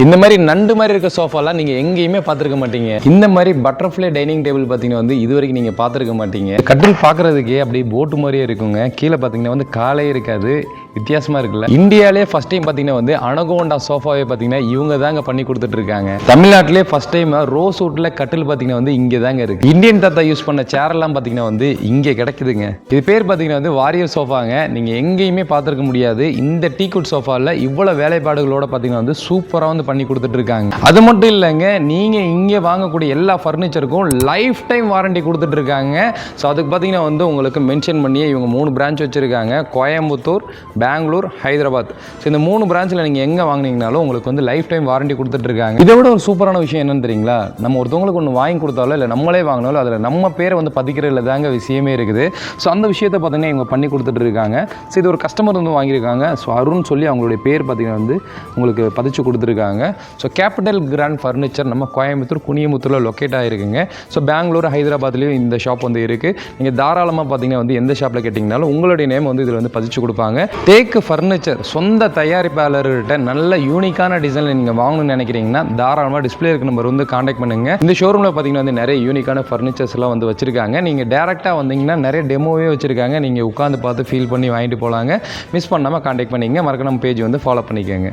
இந்த மாதிரி நண்டு மாதிரி இருக்க சோஃபாலாம் நீங்கள் எங்கேயுமே பார்த்துருக்க மாட்டீங்க. இந்த மாதிரி பட்டர்ஃப்ளை டைனிங் டேபிள் பார்த்தீங்கன்னா வந்து இது வரைக்கும் நீங்கள் பார்த்துருக்க மாட்டீங்க. கட்டில் பார்க்குறதுக்கே அப்படியே போட்டு மாதிரியே இருக்குங்க. கீழே பார்த்தீங்கன்னா வந்து காலே இருக்காது, வித்தியாசமாக இருக்குல்ல. இந்தியாவிலே ஃபஸ்ட் டைம் பார்த்தீங்கன்னா வந்து அனகோண்டா சோஃபாவே பார்த்தீங்கன்னா இவங்க தாங்க பண்ணி கொடுத்துட்டு இருக்காங்க. தமிழ்நாட்டிலே ஃபஸ்ட் டைம் ரோஸ் வுட்ல கட்டில் பார்த்தீங்கன்னா வந்து இங்கே தாங்க இருக்கு. இந்தியன் தாத்தா யூஸ் பண்ண சேரெல்லாம் பார்த்தீங்கன்னா வந்து இங்கே கிடைக்குதுங்க. இது பேர் பார்த்தீங்கன்னா வந்து வாரியர் சோஃபாங்க. நீங்கள் எங்கேயுமே பார்த்துருக்க முடியாது. இந்த டீக்குட் சோஃபாவில் இவ்வளோ வேலைப்பாடுகளோட பார்த்தீங்கன்னா வந்து சூப்பராக வந்து பண்ணி கொடுத்துட்டு இருக்காங்க. அது மட்டும் இல்லைங்க, நீங்கள் இங்கே வாங்கக்கூடிய எல்லா ஃபர்னிச்சருக்கும் லைஃப் டைம் வாரண்டி கொடுத்துட்டு இருக்காங்க. ஸோ அதுக்கு பார்த்தீங்கன்னா வந்து உங்களுக்கு மென்ஷன் பண்ணியே இவங்க 3 பிரான்ச் வச்சுருக்காங்க. கோயம்புத்தூர், பெங்களூர், ஹைதராபாத். ஸோ இந்த 3 பிரான்ச்சில் நீங்கள் எங்கே வாங்கினீங்கனாலும் உங்களுக்கு வந்து லைஃப் டைம் வாரண்டி கொடுத்துட்ருக்காங்க. இதை விட ஒரு சூப்பரான விஷயம் என்னன்னு தெரியுங்களா? நம்ம ஒருத்தவங்களுக்கு ஒன்று வாங்கி கொடுத்தாலும் இல்லை நம்மளே வாங்கினாலும் அதில் நம்ம பேரை வந்து பதிக்கிறதுல தாங்க விஷயமே இருக்குது. ஸோ அந்த விஷயத்தை பார்த்தீங்கன்னா இவங்க பண்ணி கொடுத்துட்டு இருக்காங்க. ஸோ இது ஒரு கஸ்டமர் வந்து வாங்கியிருக்காங்க. ஸோ அருண் சொல்லி அவங்களுடைய பேர் பார்த்தீங்கன்னா வந்து உங்களுக்கு பதிச்சு கொடுத்துருக்காங்க. ஸோ கேபிட்டல் கிராண்ட் ஃபர்னிச்சர் நம்ம கோயம்புத்தூர், குனியமுத்தூரில் லொக்கேட் ஆகிருக்குங்க. ஸோ பெங்களூர், ஹைதராபாத்லேயும் இந்த ஷாப் வந்து இருக்குது. நீங்கள் தாராளமாக பார்த்தீங்கன்னா வந்து எந்த ஷாப்பில் கேட்டிங்கனாலும் உங்களுடைய நேம் வந்து இதில் வந்து பதிச்சு கொடுப்பாங்க. தேக்கு ஃபர்னிச்சர் சொந்த தயாரிப்பாளர்கிட்ட நல்ல யூனிக்கான டிசைனில் நீங்கள் வாங்கணும்னு நினைக்கிறீங்கன்னா தாராளமாக டிஸ்பிளே இருக்க நம்பர் வந்து காண்டாக்ட் பண்ணுங்க. இந்த ஷோரூமில் பார்த்தீங்கன்னா வந்து நிறைய யூனிக்கான ஃபர்னிச்சர்ஸ்லாம் வந்து வச்சிருக்காங்க. நீங்கள் டேரெக்டாக வந்தீங்கன்னா நிறைய டெமோவே வச்சிருக்காங்க. நீங்கள் உட்காந்து பார்த்து ஃபீல் பண்ணி வாங்கிட்டு போகலாங்க. மிஸ் பண்ணாமல் காண்டாக்ட் பண்ணிங்க. மறக்காம பேஜ் வந்து ஃபாலோ பண்ணிக்கோங்க.